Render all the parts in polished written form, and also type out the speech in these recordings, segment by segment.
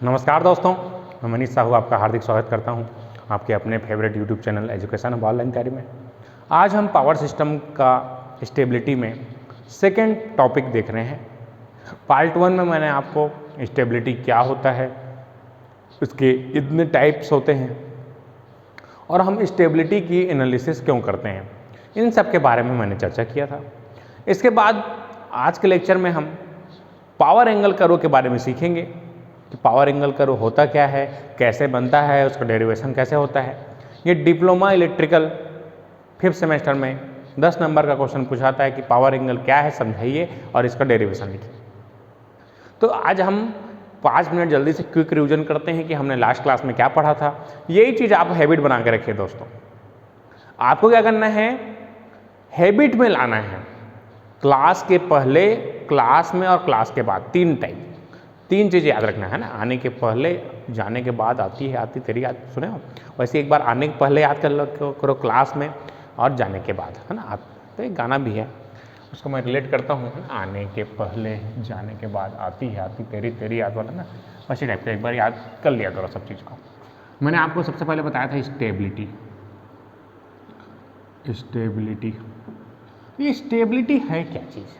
नमस्कार दोस्तों, मैं मनीष साहू आपका हार्दिक स्वागत करता हूं आपके अपने favourite YouTube channel education of online तैयारी में। आज हम पावर सिस्टम का स्टेबिलिटी में सेकेंड टॉपिक देख रहे हैं। पार्ट 1 में मैंने आपको स्टेबिलिटी क्या होता है, उसके कितने टाइप्स होते हैं और हम स्टेबिलिटी की एनालिसिस क्यों करते हैं, इन सब के बारे में मैंने चर्चा किया था। इसके बाद आज के लेक्चर में हम पावर एंगल कर्व के बारे में सीखेंगे कि पावर एंगल कर्व होता क्या है, कैसे बनता है, उसका डेरिवेशन कैसे होता है। ये डिप्लोमा इलेक्ट्रिकल 5th सेमेस्टर में 10 नंबर का क्वेश्चन पूछाता है कि पावर एंगल क्या है समझाइए और इसका डेरिवेशन लिखिए। तो आज हम 5 मिनट जल्दी से क्विक रिवीजन करते हैं कि हमने लास्ट क्लास में क्या पढ़ा था। यही चीज़ आप हैबिट बना के रखिए दोस्तों। आपको क्या करना है, हैबिट में लाना है। क्लास के पहले, क्लास में और क्लास के बाद तीन चीज़ याद रखना है ना। आने के पहले, जाने के बाद आती तेरी याद, सुने हो? वैसे एक बार आने के पहले याद कर लो करो क्लास में, और जाने के बाद, है ना। तो एक गाना भी है, उसको मैं रिलेट करता हूँ, आने के पहले जाने के बाद आती तेरी याद वाला ना, वैसे टाइप का एक बार याद कर लिया करो सब चीज़ को। मैंने आपको सबसे पहले बताया था स्टेबिलिटी। ये स्टेबिलिटी है क्या चीज़?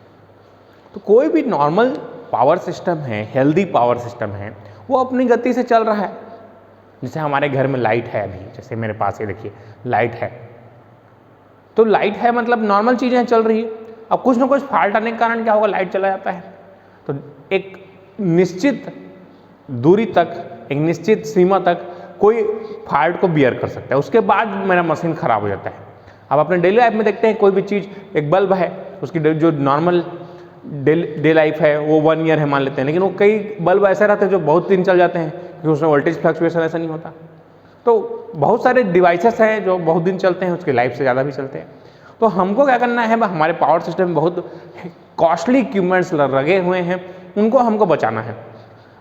तो कोई भी नॉर्मल पावर सिस्टम है, हेल्दी पावर सिस्टम है, वो अपनी गति से चल रहा है। जैसे हमारे घर में लाइट है, अभी जैसे मेरे पास ये देखिए लाइट है, तो लाइट है मतलब नॉर्मल चीज़ें चल रही है। अब कुछ ना कुछ फॉल्ट आने के कारण क्या होगा, लाइट चला जाता है। तो एक निश्चित दूरी तक, एक निश्चित सीमा तक कोई फॉल्ट को बियर कर सकता है, उसके बाद मेरा मशीन खराब हो जाता है। अब अपने डेली लाइफ में देखते हैं, कोई भी चीज़, एक बल्ब है, उसकी जो नॉर्मल डे लाइफ है वो 1 ईयर है मान लेते हैं, लेकिन वो कई बल्ब ऐसे रहते हैं जो बहुत दिन चल जाते हैं क्योंकि उसमें वोल्टेज फ्लक्चुएशन ऐसा नहीं होता। तो बहुत सारे डिवाइसेस हैं जो बहुत दिन चलते हैं, उसकी लाइफ से ज़्यादा भी चलते हैं। तो हमको क्या करना है, हमारे पावर सिस्टम में बहुत कॉस्टली इक्विपमेंट्स लगे हुए हैं, उनको हमको बचाना है।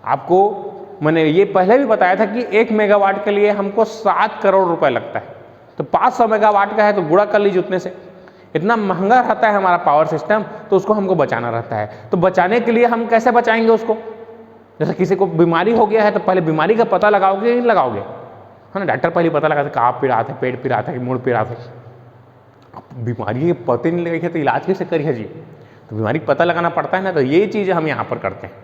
आपको मैंने ये पहले भी बताया था कि 1 मेगावाट के लिए हमको 7 करोड़ रुपए लगता है। तो 500 मेगावाट का है तो गुणा कर लीजिए उतने से। इतना महंगा रहता है हमारा पावर सिस्टम, तो उसको हमको बचाना रहता है। तो बचाने के लिए हम कैसे बचाएंगे उसको? जैसे किसी को बीमारी हो गया है तो पहले बीमारी का पता लगाओगे नहीं लगाओगे, है ना। डॉक्टर पहले पता लगाते कहाँ पीड़ा था, पेट पीड़ा था कि मुड़ पीड़ा था। बीमारी के पता नहीं लगे तो इलाज कैसे करिए जी? तो बीमारी पता लगाना पड़ता है ना। तो ये चीज़ हम यहाँ पर करते हैं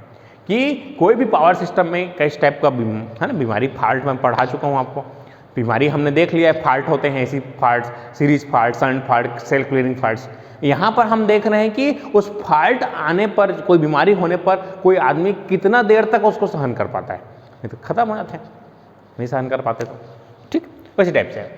कि कोई भी पावर सिस्टम में कई टाइप का है ना बीमारी, फॉल्ट मैं पढ़ा चुका हूँ आपको। बीमारी हमने देख लिया है, फॉल्ट होते हैं, ऐसी fault, series fault, shunt fault, self clearing faults. यहाँ पर हम देख रहे हैं कि उस फॉल्ट आने पर, कोई बीमारी होने पर कोई आदमी कितना देर तक उसको सहन कर पाता है। नहीं तो खत्म हो जाते हैं, नहीं सहन कर पाते तो ठीक वैसे टाइप से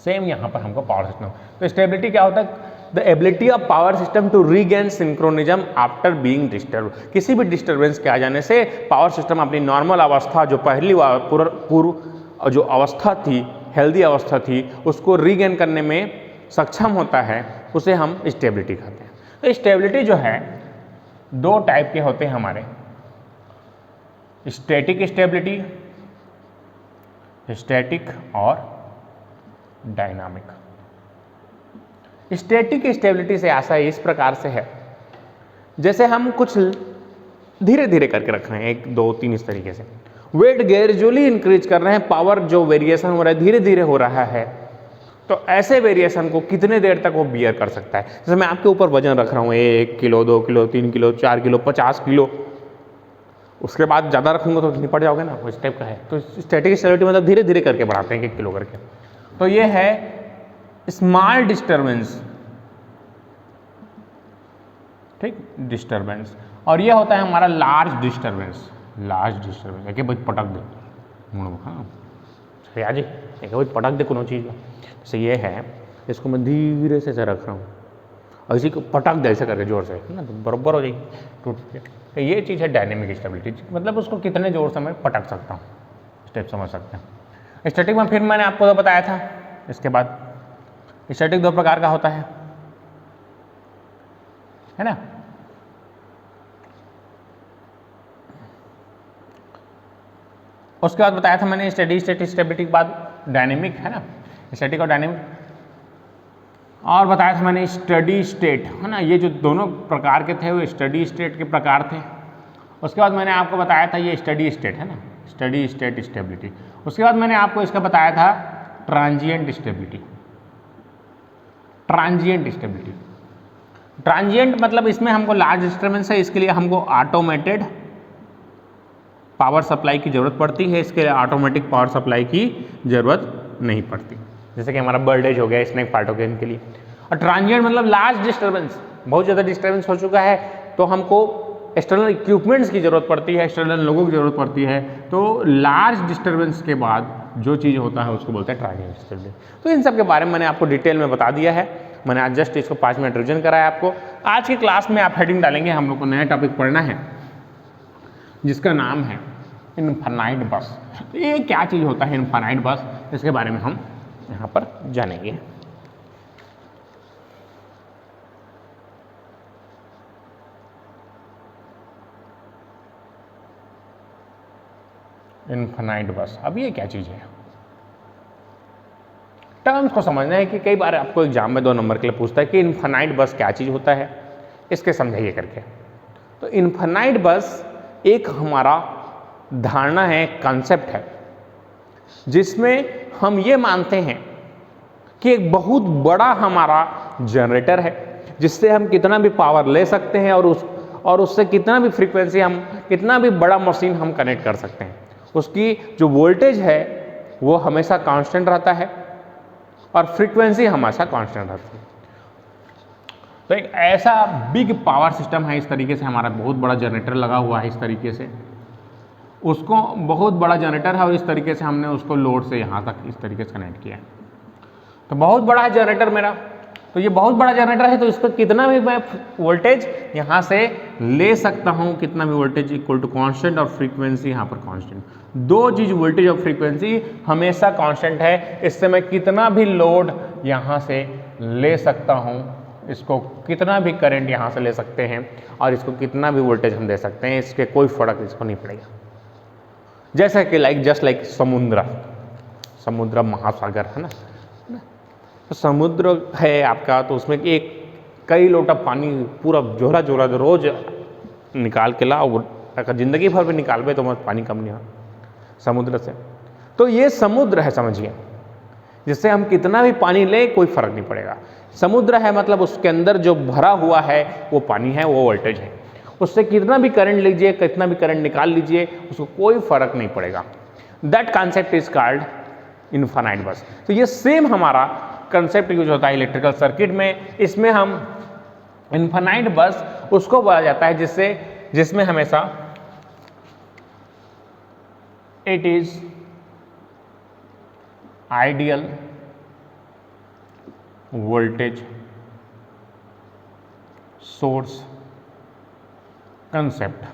सेम यहाँ पर हमको पावर सिस्टम। तो स्टेबिलिटी क्या होता है? The ability of power system to regain synchronism after being disturb. किसी भी डिस्टर्बेंस के आ जाने से पावर सिस्टम अपनी नॉर्मल अवस्था, जो पहली पूर्व जो अवस्था थी, हेल्दी अवस्था थी, उसको रीगेन करने में सक्षम होता है, उसे हम स्टेबिलिटी कहते हैं। तो स्टेबिलिटी जो है 2 टाइप के होते हैं हमारे, स्टैटिक स्टेबिलिटी, स्टैटिक और डायनामिक। स्टैटिक स्टेबिलिटी से आशा इस प्रकार से है, जैसे हम कुछ धीरे धीरे करके रख रहे हैं, 1 2 3 इस तरीके से, वेट ग्रेजुअली इंक्रीज कर रहे हैं, पावर जो वेरिएशन हो रहा है धीरे धीरे हो रहा है। तो ऐसे वेरिएशन को कितने देर तक वो बियर कर सकता है? जैसे मैं आपके ऊपर वजन रख रहा हूँ, 1 kilo 2 kilo 3 kilo 4 kilo 50 kilo, उसके बाद ज़्यादा रखूंगा तो निपट जाओगे ना, उस टाइप का है। तो स्टैटिक स्टेबिलिटी मतलब धीरे धीरे करके बढ़ाते हैं, 1 किलो करके। तो ये है स्मॉल डिस्टर्बेंस, ठीक, डिस्टर्बेंस। और ये होता है हमारा लार्ज डिस्टर्बेंस। देखिए भाई पटक दे, हाँ सही जी, देखिए भाई पटक दे कोनो चीज़। जैसे ये है, इसको मैं धीरे से रख रहा हूँ और इसी को पटक दे ऐसे करके जोर से ना, तो बराबर हो जाएगी, टूट के। तो ये चीज़ है डायनेमिक स्टेबिलिटी, मतलब उसको कितने जोर से मैं पटक सकता हूँ, स्टेप समझ सकते हैं। स्टैटिक में फिर मैंने आपको तो बताया था। इसके बाद स्टैटिक 2 प्रकार का होता है ना। उसके बाद बताया था मैंने स्टडी स्टेटिक स्टेबिलिटी के बाद डायनेमिक, है ना, स्टैटिक और डायनेमिक। और बताया था मैंने स्टडी स्टेट, है ना। ये जो दोनों प्रकार के थे वो स्टडी स्टेट के प्रकार थे। उसके बाद मैंने आपको बताया था ये स्टडी स्टेट है ना, स्टडी स्टेट स्टेबिलिटी। उसके बाद मैंने आपको इसका बताया था transient stability. Transient stability, transient मतलब इसमें हमको लार्ज डिस्टर्बेंस है, इसके लिए हमको ऑटोमेटेड पावर सप्लाई की ज़रूरत पड़ती है, इसके लिए ऑटोमेटिक पावर सप्लाई की ज़रूरत नहीं पड़ती, जैसे कि हमारा बर्डेज हो गया स्नेक पार्टोगेन के लिए। और ट्रांजिएंट मतलब लार्ज डिस्टर्बेंस, बहुत ज़्यादा डिस्टर्बेंस हो चुका है तो हमको एक्सटर्नल इक्विपमेंट्स की ज़रूरत पड़ती है, एक्सटर्नल लोगों की ज़रूरत पड़ती है, तो लार्ज डिस्टर्बेंस के बाद जो चीज़ होता है उसको बोलते हैं ट्रांजिएंट डिस्टर्बेंस। तो इन सब के बारे में मैंने आपको डिटेल में बता दिया है, मैंने आज जस्ट इसको 5 मिनट रिविजन कराया आपको। आज की क्लास में आप हेडिंग डालेंगे, हम लोग को नया टॉपिक पढ़ना है जिसका नाम है इनफाइनाइट बस। तो ये क्या चीज़ होता है इनफाइनाइट बस, इसके बारे में हम यहाँ पर जानेंगे। इनफाइनाइट बस, अब ये क्या चीज़ है, टर्म्स को समझना है कि कई बार आपको एग्जाम में 2 नंबर के लिए पूछता है कि इनफाइनाइट बस क्या चीज़ होता है, इसके समझाइए करके। तो इनफाइनाइट बस एक हमारा धारणा है, कंसेप्ट है, जिसमें हम ये मानते हैं कि एक बहुत बड़ा हमारा जनरेटर है जिससे हम कितना भी पावर ले सकते हैं और उससे कितना भी फ्रीक्वेंसी, हम कितना भी बड़ा मशीन हम कनेक्ट कर सकते हैं। उसकी जो वोल्टेज है वो हमेशा कांस्टेंट रहता है और फ्रीक्वेंसी हमेशा कांस्टेंट रहती है। तो एक ऐसा बिग पावर सिस्टम है, इस तरीके से हमारा बहुत बड़ा जनरेटर लगा हुआ है, इस तरीके से उसको बहुत बड़ा जनरेटर है और इस तरीके से हमने उसको लोड से यहाँ तक इस तरीके से कनेक्ट किया है। तो बहुत बड़ा है जनरेटर मेरा, तो ये बहुत बड़ा जनरेटर है तो इस पर कितना भी मैं वोल्टेज यहाँ से ले सकता हूँ, कितना भी वोल्टेज इक्वल टू कांस्टेंट और फ्रीक्वेंसी यहाँ पर कांस्टेंट। दो चीज़ वोल्टेज और फ्रीक्वेंसी हमेशा कांस्टेंट है, इससे मैं कितना भी लोड यहाँ से ले सकता हूँ, इसको कितना भी करंट यहाँ से ले सकते हैं और इसको कितना भी वोल्टेज हम दे सकते हैं, इसके कोई फर्क इसको नहीं पड़ेगा। जैसा कि जस्ट लाइक समुद्र महासागर है ना, तो समुद्र है आपका, तो उसमें एक कई लोटा पानी पूरा जोरा जोरा रोज निकाल के लाओ, अगर जिंदगी भर भी निकालबे तो मत पानी कम नहीं हो समुद्र से। तो ये समुद्र है समझिए, जिससे हम कितना भी पानी ले कोई फर्क नहीं पड़ेगा। समुद्र है मतलब उसके अंदर जो भरा हुआ है वो पानी है, वो वोल्टेज है, उससे कितना भी करंट लीजिए, कितना भी करंट निकाल लीजिए, उसको कोई फर्क नहीं पड़ेगा। That concept is called infinite बस। तो ये सेम हमारा कंसेप्ट यूज होता है इलेक्ट्रिकल सर्किट में। इसमें हम इनफाइनाइट बस उसको बोला जाता है जिसमें हमेशा it is ideal voltage source concept.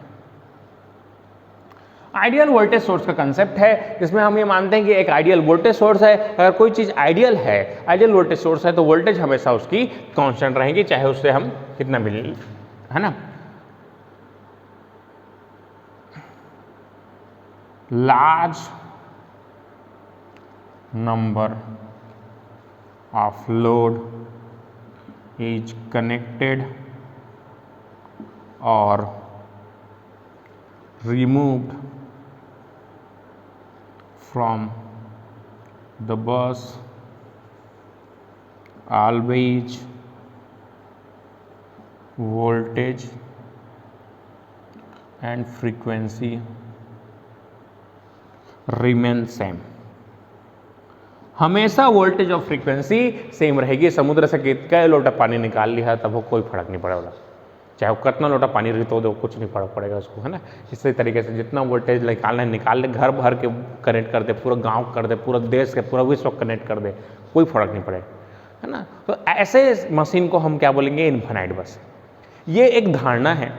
Ideal voltage source का कंसेप्ट है जिसमें हम ये मानते हैं कि एक आइडियल वोल्टेज सोर्स है, अगर कोई चीज़ आइडियल है, आइडियल वोल्टेज सोर्स है, तो वोल्टेज हमेशा उसकी कांस्टेंट रहेगी, चाहे उससे हम कितना भी ले, है ना। Large number of load is connected और removed from the bus always voltage and frequency remain same। हमेशा वोल्टेज और फ्रीक्वेंसी सेम रहेगी। समुद्र से कितना लोटा पानी निकाल लिया तब वो कोई फर्क नहीं पड़ेगा, चाहे वो कितना लोटा पानी रितो दो, कुछ नहीं फर्क पड़ेगा उसको, है ना। इसी तरीके से जितना वोल्टेज निकालना है निकाल ले, घर भर के कनेक्ट कर दे, पूरा गांव कर दे, पूरा देश के पूरा विश्व कनेक्ट कर दे, कोई फर्क नहीं पड़ेगा, है ना। तो ऐसे मशीन को हम क्या बोलेंगे, इनफाइनाइट बस। ये एक धारणा है,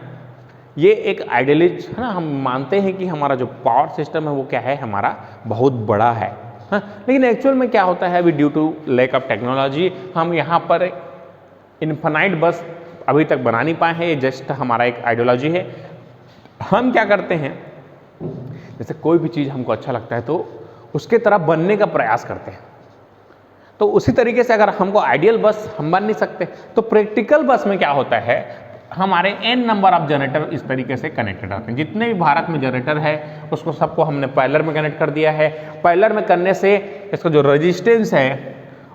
ये एक आइडियलिज है ना। हम मानते हैं कि हमारा जो पावर सिस्टम है वो क्या है, हमारा बहुत बड़ा है, हाँ। लेकिन एक्चुअल में क्या होता है, अभी due to lack of technology हम यहाँ पर इनफाइनाइट बस अभी तक बना नहीं पाए हैं। ये जस्ट हमारा एक आइडियोलॉजी है। हम क्या करते हैं, जैसे कोई भी चीज़ हमको अच्छा लगता है तो उसके तरह बनने का प्रयास करते हैं। तो उसी तरीके से अगर हमको आइडियल बस हम बन नहीं सकते, तो प्रैक्टिकल बस में क्या होता है, हमारे n नंबर ऑफ जनरेटर इस तरीके से कनेक्टेड रहते हैं। जितने भी भारत में जनरेटर है उसको सबको हमने पैरेलल में कनेक्ट कर दिया है। पैरेलल में करने से इसका जो रेजिस्टेंस है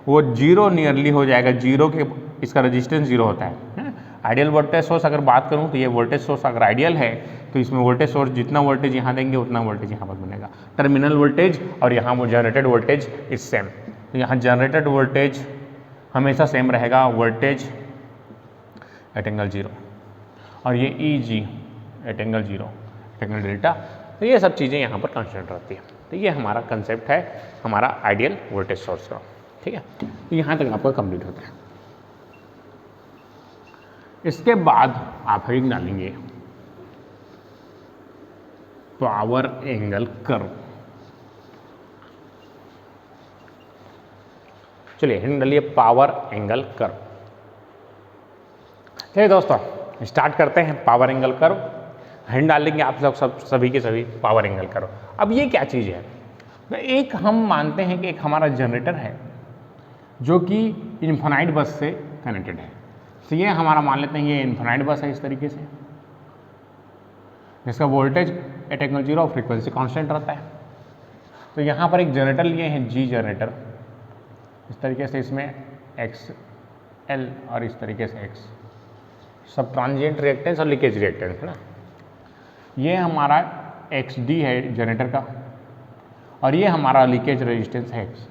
वो जीरो नियरली हो जाएगा, जीरो के इसका रेजिस्टेंस जीरो होता है। आइडियल वोल्टेज सोर्स अगर बात करूं तो ये वोल्टेज सोर्स अगर आइडियल है तो इसमें वोल्टेज सोर्स जितना वोल्टेज यहाँ देंगे उतना वोल्टेज यहाँ पर बनेगा। टर्मिनल वोल्टेज और यहाँ वो जनरेटेड वोल्टेज इज सेम। तो यहाँ जनरेटेड वोल्टेज हमेशा सेम रहेगा, वोल्टेज एट एंगल जीरो, और ये E G at angle zero, at angle delta. तो ये सब चीज़ें यहाँ पर कांस्टेंट रहती है। तो ये हमारा कंसेप्ट है हमारा आइडियल वोल्टेज सोर्स का। ठीक है, तो यहाँ तक आपका कंप्लीट होता है। इसके बाद आप हेडिंग डालेंगे पावर एंगल कर्व। चलिए हेडिंग डालिए पावर एंगल कर्व। चलिए दोस्तों स्टार्ट करते हैं पावर एंगल कर्व। हेडिंग डालेंगे आप लोग सभी के सभी पावर एंगल कर्व। अब ये क्या चीज़ है? एक हम मानते हैं कि एक हमारा जनरेटर है जो कि इन्फिनाइट बस से कनेक्टेड है। तो ये हमारा मान लेते हैं ये इन्फिनाइट बस है इस तरीके से, जिसका वोल्टेज एट एंगल जीरो और फ्रीक्वेंसी कांस्टेंट रहता है। तो यहाँ पर एक जनरेटर लिए हैं जी जनरेटर, इस तरीके से इसमें एक्स एल और इस तरीके से एक्स, सब ट्रांजिएंट रिएक्टेंस और लीकेज रिएक्टेंस है ना। ये हमारा एक्स डी है जनरेटर का, और ये हमारा लीकेज रेजिस्टेंस है एक्स,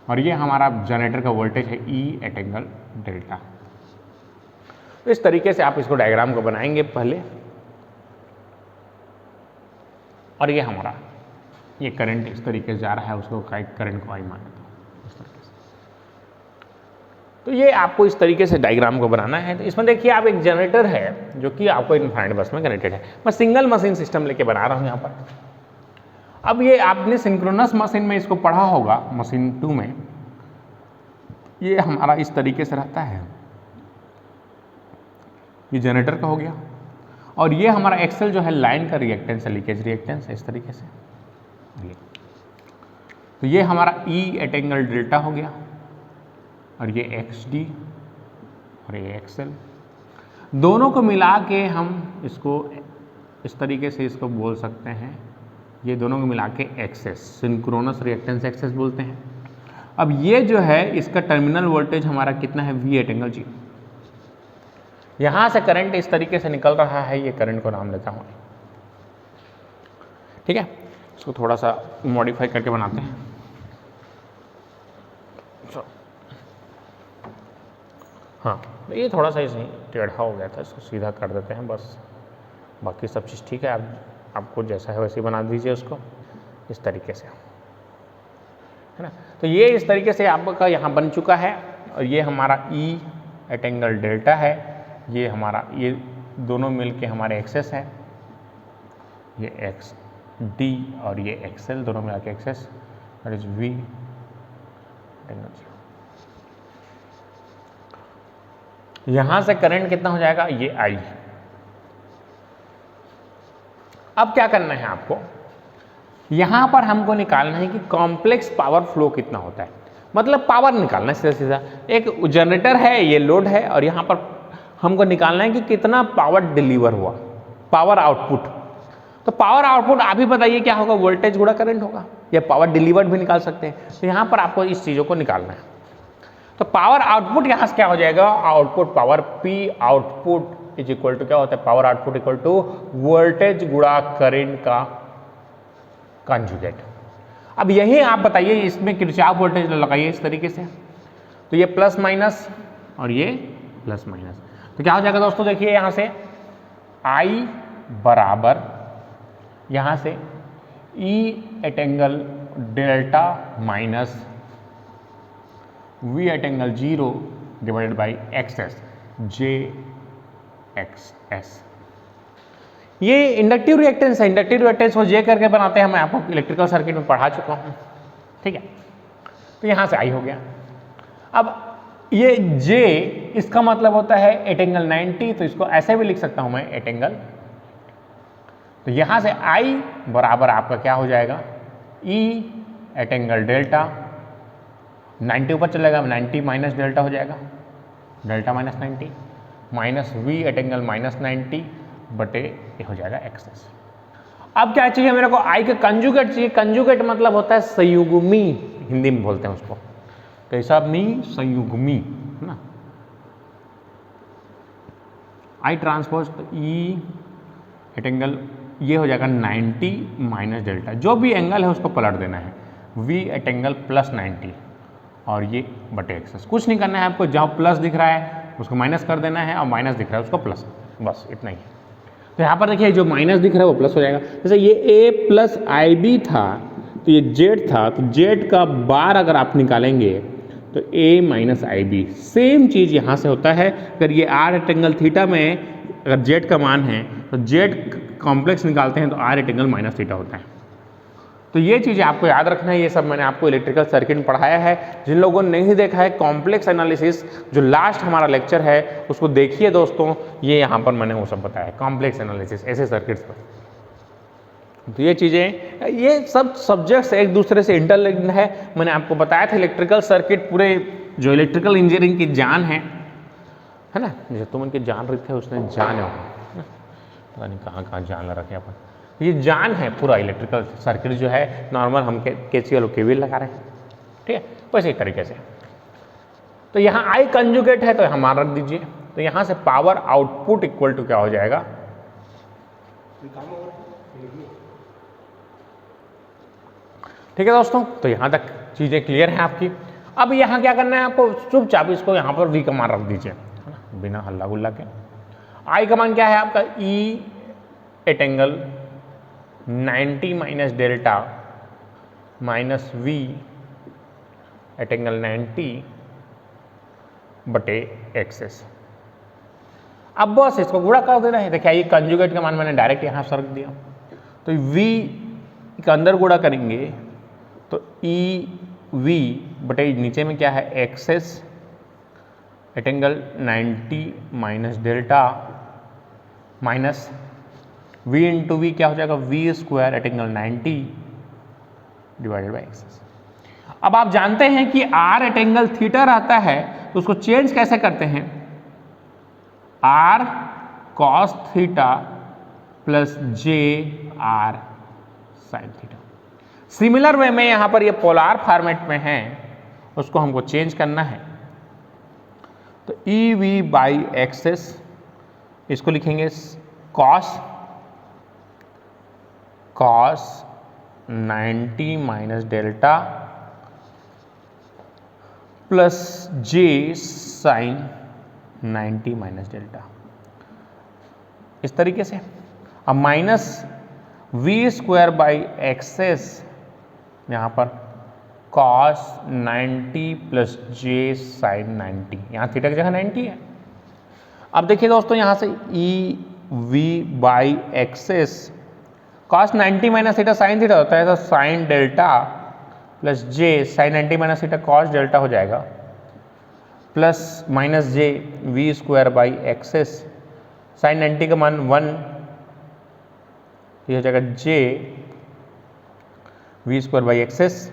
और ये हमारा जनरेटर का वोल्टेज है ई एट एंगल डेल्टा। तो इस तरीके से आप इसको डायग्राम को बनाएंगे पहले, और ये हमारा ये करंट इस तरीके से जा रहा है, उसको करंट को आई मान लेते हैं इस तरीके से। तो ये आपको इस तरीके से डायग्राम को बनाना है। तो इसमें देखिए आप एक जनरेटर है जो कि आपको इन्फिनाइट बस में कनेक्टेड है। मैं सिंगल मशीन सिस्टम लेके बना रहा हूँ यहाँ पर। अब ये आपने सिंक्रोनस मशीन में इसको पढ़ा होगा, मशीन 2 में। ये हमारा इस तरीके से रहता है, ये जनरेटर का हो गया, और ये हमारा एक्सेल जो है लाइन का रिएक्टेंस है, लीकेज रिएक्टेंस है इस तरीके से। ये तो ये हमारा ई एट एंगल डेल्टा हो गया, और ये एक्स डी और ये एक्सेल, दोनों को मिला के हम इसको इस तरीके से इसको बोल सकते हैं, ये दोनों को मिला के एक्सेस, सिंक्रोनस रिएक्टेंस एक्सेस बोलते हैं। अब ये जो है इसका टर्मिनल वोल्टेज हमारा कितना है, वी एट एंगल जीरो। यहाँ से करंट इस तरीके से निकल रहा है, ये करंट को नाम देता हूँ। ठीक है, इसको थोड़ा सा मॉडिफाई करके बनाते हैं। हाँ, ये थोड़ा सा इसे टेढ़ा हो गया था, इसको सीधा कर देते हैं बस। बाकी सब चीज़ ठीक है, आपको जैसा है वैसे ही बना दीजिए उसको इस तरीके से, है ना। तो ये इस तरीके से आपका यहाँ बन चुका है, और ये हमारा ई एट एंगल डेल्टा है, ये हमारा ये दोनों मिल के हमारे एक्सेस है, ये एक्स डी और ये एक्सएल दोनों मिला के X S, that is V at angle zero. यहाँ से करंट कितना हो जाएगा, ये आई। अब क्या करना है आपको, यहाँ पर हमको निकालना है कि कॉम्प्लेक्स पावर फ्लो कितना होता है, मतलब पावर निकालना है सीधा सीधा। एक जनरेटर है, ये लोड है, और यहाँ पर हमको निकालना है कि कितना पावर डिलीवर हुआ, पावर आउटपुट। तो पावर आउटपुट आप ही बताइए क्या होगा, वोल्टेज गुणा करंट होगा, या पावर डिलीवर्ड भी निकाल सकते हैं। तो यहाँ पर आपको इस चीज़ों को निकालना है। तो पावर आउटपुट यहाँ से क्या हो जाएगा, output power P output is equal to क्या होता है, power output equal to voltage गुणा करंट का कंजुगेट। अब यही आप बताइए, इसमें किरचॉफ वोल्टेज लगाइए इस तरीके से, तो ये प्लस माइनस और ये प्लस माइनस, तो क्या हो जाएगा दोस्तों, देखिए यहाँ से I बराबर यहाँ से E at angle delta minus V at angle zero divided by X J X S. ये इंडक्टिव रिएक्टेंस है, इंडक्टिव रिएक्टेंस को जे करके बनाते हैं, मैं आपको इलेक्ट्रिकल सर्किट में पढ़ा चुका हूँ। ठीक है, तो यहाँ से आई हो गया। अब ये जे इसका मतलब होता है एट एंगल 90, तो इसको ऐसे भी लिख सकता हूँ मैं एट एंगल। तो यहाँ से आई बराबर आपका क्या हो जाएगा, ई एट एंगल डेल्टा, 90 ऊपर चलेगा 90 माइनस डेल्टा हो जाएगा, delta minus 90, minus V at angle minus 90 बटे ये हो जाएगा एक्सेस। अब क्या चाहिए मेरे को, आई का कंजुगेट चाहिए। कंजुगेट मतलब होता है संयुग्मी, हिंदी में बोलते हैं उसको, कैसा मी, संयुग्मी, है ना। आई ट्रांसपोज ई एट एंगल ये हो जाएगा 90 माइनस डेल्टा, जो भी एंगल है उसको पलट देना है, वी एट एंगल प्लस 90 और ये बटे एक्सेस। कुछ नहीं करना है आपको, जहाँ प्लस दिख रहा है उसको माइनस कर देना है और माइनस दिख रहा है उसको प्लस, बस इतना ही है। तो यहाँ पर देखिए जो माइनस दिख रहा है वो प्लस हो जाएगा। जैसे ये ए प्लस आई बी था तो ये जेड था, तो जेड का बार अगर आप निकालेंगे तो ए माइनस आई बी। सेम चीज़ यहाँ से होता है, अगर ये आर एट एंगल थीटा में अगर जेड का मान है तो जेड कॉम्प्लेक्स निकालते हैं तो R at angle minus theta होता है। तो ये चीज़ें आपको याद रखना है, ये सब मैंने आपको इलेक्ट्रिकल सर्किट में पढ़ाया है। जिन लोगों ने नहीं देखा है कॉम्प्लेक्स एनालिसिस, जो लास्ट हमारा लेक्चर है उसको देखिए दोस्तों, ये यहाँ पर मैंने वो सब बताया है, कॉम्प्लेक्स एनालिसिस ऐसे सर्किट्स पर। तो ये चीज़ें, ये सब सब्जेक्ट्स एक दूसरे से इंटरलिंक्ड है। मैंने आपको बताया था इलेक्ट्रिकल सर्किट पूरे जो इलेक्ट्रिकल इंजीनियरिंग की जान है ना, जो तुम उनकी जान रहे थे उसने जान है, पता नहीं कहाँ कहाँ जान रखे अपन, ये जान है पूरा इलेक्ट्रिकल सर्किट जो है। नॉर्मल हम केसीएल और केवीएल लगा रहे हैं, ठीक है, वैसे एक तरीके से। तो यहाँ आई कंजुगेट है तो यहाँ मान रख दीजिए, तो यहाँ से पावर आउटपुट इक्वल टू क्या हो जाएगा, ठीक है दोस्तों। तो यहाँ तक चीज़ें क्लियर हैं आपकी। अब यहाँ क्या करना है आपको, चुपचाप इसको यहाँ पर वी का मान रख दीजिए, है ना, बिना हल्ला गुल्ला के। आई का मान क्या है आपका, E at angle 90 minus delta minus V at angle 90 बटे एक्सेस। अब बस इसको गुणा कर देना है। देखिए ये कंजुगेट का मान मैंने डायरेक्ट यहाँ से रख दिया, तो वी का अंदर गुणा करेंगे तो ई वी बटे नीचे में क्या है X S at angle 90 minus delta minus v into V क्या हो जाएगा, V square at angle 90 divided by X S. अब आप जानते हैं कि r एट एंगल थीटा रहता है तो उसको चेंज कैसे करते हैं, r cos theta plus J are sine theta. Similar way में यहां पर ये पोलार फॉर्मेट में है, उसको हमको चेंज करना है। तो ई वी बाई एक्सेस इसको लिखेंगे cos 90 minus delta plus J sine 90 minus delta, इस तरीके से। अब minus V square by X S यहाँ पर cos 90 प्लस जे साइन 90, यहाँ थीटा की जगह 90 है। अब देखिए दोस्तों यहाँ से E V by X S cos 90 minus theta sine theta होता है, तो sine delta plus J sine 90 minus theta cos delta हो जाएगा, plus minus J V square by X S sine 90 का मान 1, ये हो जाएगा J V square by X S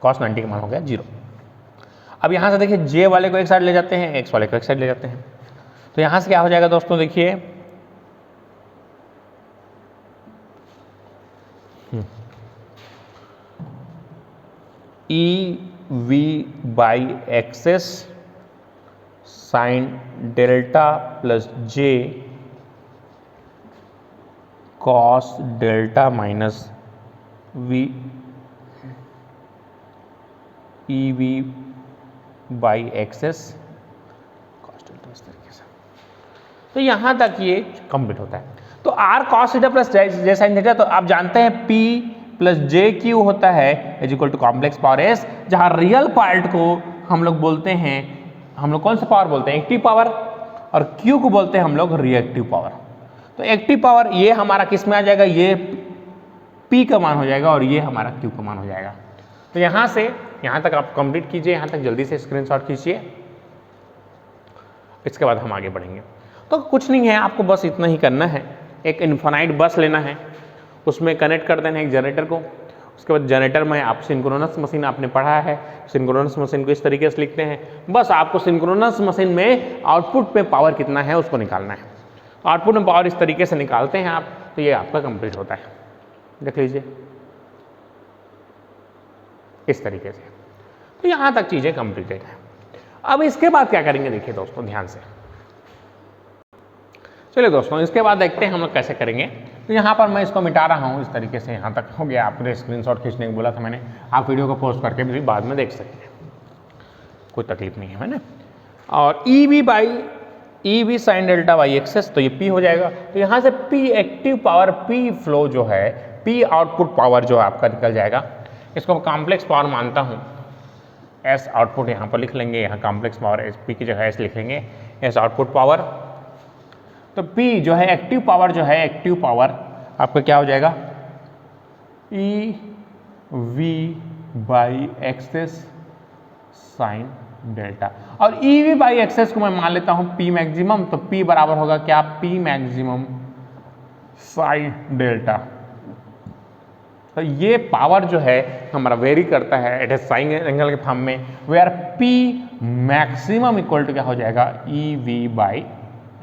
cos 90 का मान हो गया 0। अब यहाँ से देखिए जे वाले को एक साइड ले जाते हैं, एक्स वाले को एक साइड ले जाते हैं, तो यहाँ से क्या हो जाएगा दोस्तों, देखिए E V by X S sine delta plus J cos delta minus V E V by X S cos delta, इस तरीके से। तो यहाँ तक ये कंप्लीट होता है। तो R cos theta plus J sine theta, तो आप जानते हैं पी प्लस जे क्यू होता है is equal to complex power S, जहाँ रियल पार्ट को हम लोग बोलते हैं, हम लोग कौन सा पावर बोलते हैं, एक्टिव पावर, और क्यू को बोलते हैं हम लोग रिएक्टिव पावर। तो एक्टिव पावर ये हमारा किस में आ जाएगा, ये पी का मान हो जाएगा और ये हमारा क्यू का मान हो जाएगा। तो यहाँ से यहाँ तक आप कंप्लीट कीजिए, यहाँ तक जल्दी से स्क्रीनशॉट खींचिए, इसके बाद हम आगे बढ़ेंगे। तो कुछ नहीं है, आपको बस इतना ही करना है, एक इन्फिनाइट बस लेना है, उसमें कनेक्ट कर देना है एक जनरेटर को, उसके बाद जनरेटर में आप सिंक्रोनस मशीन आपने पढ़ा है, सिंक्रोनस मशीन को इस तरीके से लिखते हैं, बस आपको सिंक्रोनस मशीन में आउटपुट में पावर कितना है उसको निकालना है। आउटपुट में पावर इस तरीके से निकालते हैं आप, तो ये आपका कंप्लीट होता है। देख लीजिए इस तरीके से, तो यहाँ तक चीज़ें कंप्लीटेड है। अब इसके बाद क्या करेंगे, देखिए दोस्तों ध्यान से, चलिए दोस्तों इसके बाद देखते हैं हम लोग कैसे करेंगे। तो यहाँ पर मैं इसको मिटा रहा हूँ इस तरीके से, यहाँ तक हो गया। आपने स्क्रीनशॉट खींचने को बोला था मैंने, आप वीडियो को पॉज करके भी बाद में देख सकते हैं, कोई तकलीफ नहीं है ना। और E V sine delta by X S, तो ये पी हो जाएगा। तो यहाँ से P active power, P flow जो है, पी आउटपुट पावर जो आपका निकल जाएगा, इसको कॉम्प्लेक्स पावर मानता हूँ। एस आउटपुट यहाँ पर लिख लेंगे, यहाँ कॉम्प्लेक्स पावर एस पी की जगह एस लिखेंगे, एस आउटपुट पावर। तो P जो है एक्टिव पावर, जो है एक्टिव पावर आपका क्या हो जाएगा, E V by X S sine delta. और ई वी बाई एक्सेस को मैं मान लेता हूँ P मैक्सिमम, तो P बराबर होगा क्या, P मैक्सिमम साइन डेल्टा। तो ये पावर जो है हमारा वेरी करता है, इट इज साइन एंगल के फॉर्म में, where P maximum equal to क्या हो जाएगा, E V by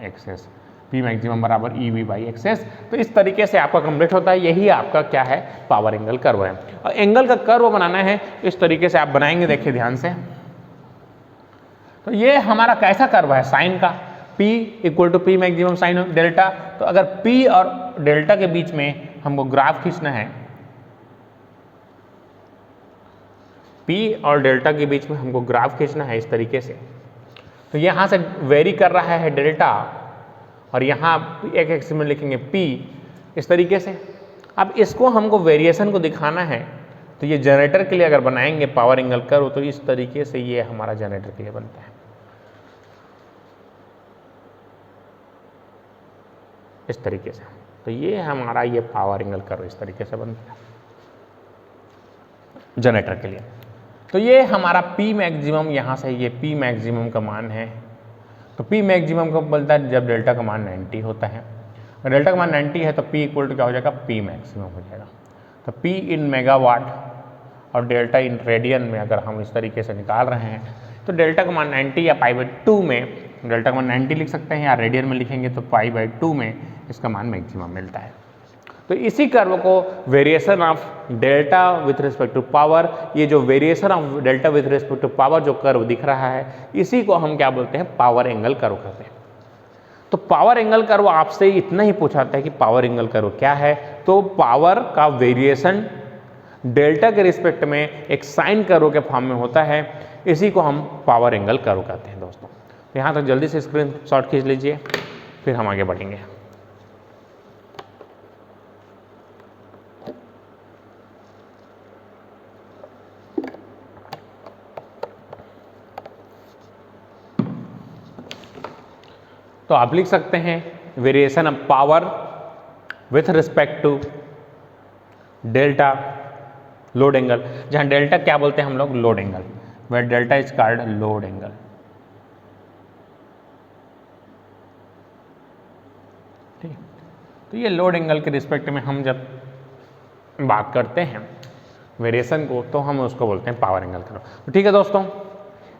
X S. P maximum बराबर ई वी बाई एक्सेस। तो इस तरीके से आपका कंप्लीट होता है, यही आपका क्या है, पावर एंगल कर्व है। और एंगल का कर्व बनाना है इस तरीके से आप बनाएंगे, देखिए ध्यान से। तो ये हमारा कैसा कर्व है, साइन का, P equal to P maximum sine delta. तो अगर P और डेल्टा के बीच में हमको ग्राफ खींचना है, P और डेल्टा के बीच में हमको ग्राफ खींचना है इस तरीके से, तो यहाँ से वेरी कर रहा है डेल्टा, और यहाँ एक एक्सिस में लिखेंगे P इस तरीके से। अब इसको हमको वेरिएशन को दिखाना है, तो ये जनरेटर के लिए अगर बनाएंगे पावर एंगल कर्व, तो इस तरीके से ये हमारा जनरेटर के लिए बनता है, इस तरीके से। तो ये हमारा ये पावर एंगल कर्व इस तरीके से बनता है जनरेटर के लिए। तो ये हमारा P मैक्सिमम, यहाँ से ये P मैक्सिमम का मान है। तो P मैक्सिमम कब बनता है, जब डेल्टा का मान 90 होता है। और डेल्टा का मान 90 है तो P इक्वल टू क्या हो जाएगा, P मैक्सिमम हो जाएगा। तो P इन मेगावाट और डेल्टा इन रेडियन में अगर हम इस तरीके से निकाल रहे हैं, तो डेल्टा का मान 90 या π/2 में, डेल्टा का मान 90 लिख सकते हैं, या रेडियन में लिखेंगे तो π/2 में इसका मान मैक्सिमम मिलता है। तो इसी कर्व को variation of delta with respect to power, ये जो variation of delta with respect to power जो कर्व दिख रहा है, इसी को हम क्या बोलते हैं, पावर एंगल कर्व कहते हैं। तो पावर एंगल कर्व आपसे इतना ही पूछाता है कि पावर एंगल कर्व क्या है, तो पावर का वेरिएशन डेल्टा के रिस्पेक्ट में एक साइन कर्व के फॉर्म में होता है, इसी को हम पावर एंगल कर्व कहते हैं दोस्तों। तो यहाँ तक जल्दी से स्क्रीन शॉट खींच लीजिए, फिर हम आगे बढ़ेंगे। तो आप लिख सकते हैं variation of power with respect to delta load angle, जहां डेल्टा क्या बोलते हैं हम लोग, load angle, where delta is called load angle. ठीक है, तो ये लोड एंगल के रिस्पेक्ट में हम जब बात करते हैं वेरिएशन को, तो हम उसको बोलते हैं पावर एंगल कर्व। तो ठीक है दोस्तों,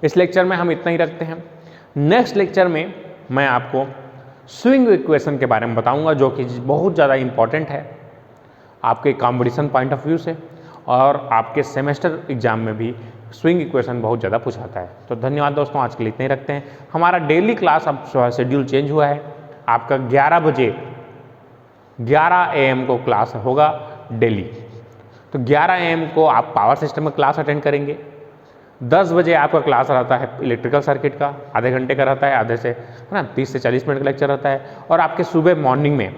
इस लेक्चर में हम इतना ही रखते हैं। नेक्स्ट लेक्चर में मैं आपको स्विंग इक्वेशन के बारे में बताऊंगा, जो कि बहुत ज़्यादा इम्पॉर्टेंट है आपके कॉम्पिटिशन पॉइंट ऑफ व्यू से, और आपके सेमेस्टर एग्जाम में भी स्विंग इक्वेशन बहुत ज़्यादा पूछाता है। तो धन्यवाद दोस्तों, आज के लिए इतने ही रखते हैं। हमारा डेली क्लास अब शेड्यूल चेंज हुआ है, आपका 11 बजे 11 AM को क्लास होगा डेली। तो 11 AM को आप पावर सिस्टम में क्लास अटेंड करेंगे। 10 बजे आपका क्लास रहता है इलेक्ट्रिकल सर्किट का, आधे घंटे का रहता है, आधे से है ना 30 से 40 मिनट का लेक्चर रहता है। और आपके सुबह मॉर्निंग में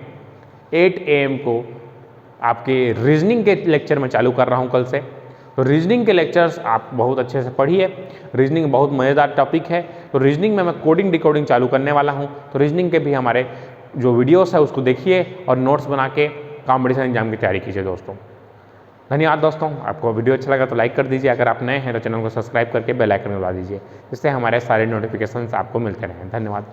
8 AM को आपके रीजनिंग के लेक्चर में चालू कर रहा हूँ कल से। तो रीजनिंग के लेक्चर्स आप बहुत अच्छे से पढ़िए, रीजनिंग बहुत मज़ेदार टॉपिक है। तो रीजनिंग में मैं कोडिंग डिकोडिंग चालू करने वाला हूँ, तो रीजनिंग के भी हमारे जो वीडियोस है उसको देखिए और नोट्स बना के कॉम्पिटिशन एग्जाम की तैयारी कीजिए दोस्तों। धन्यवाद दोस्तों, आपको वीडियो अच्छा लगा तो लाइक कर दीजिए, अगर आप नए हैं तो चैनल को सब्सक्राइब करके बेल आइकन दबा दीजिए, जिससे हमारे सारे नोटिफिकेशंस आपको मिलते रहें। धन्यवाद।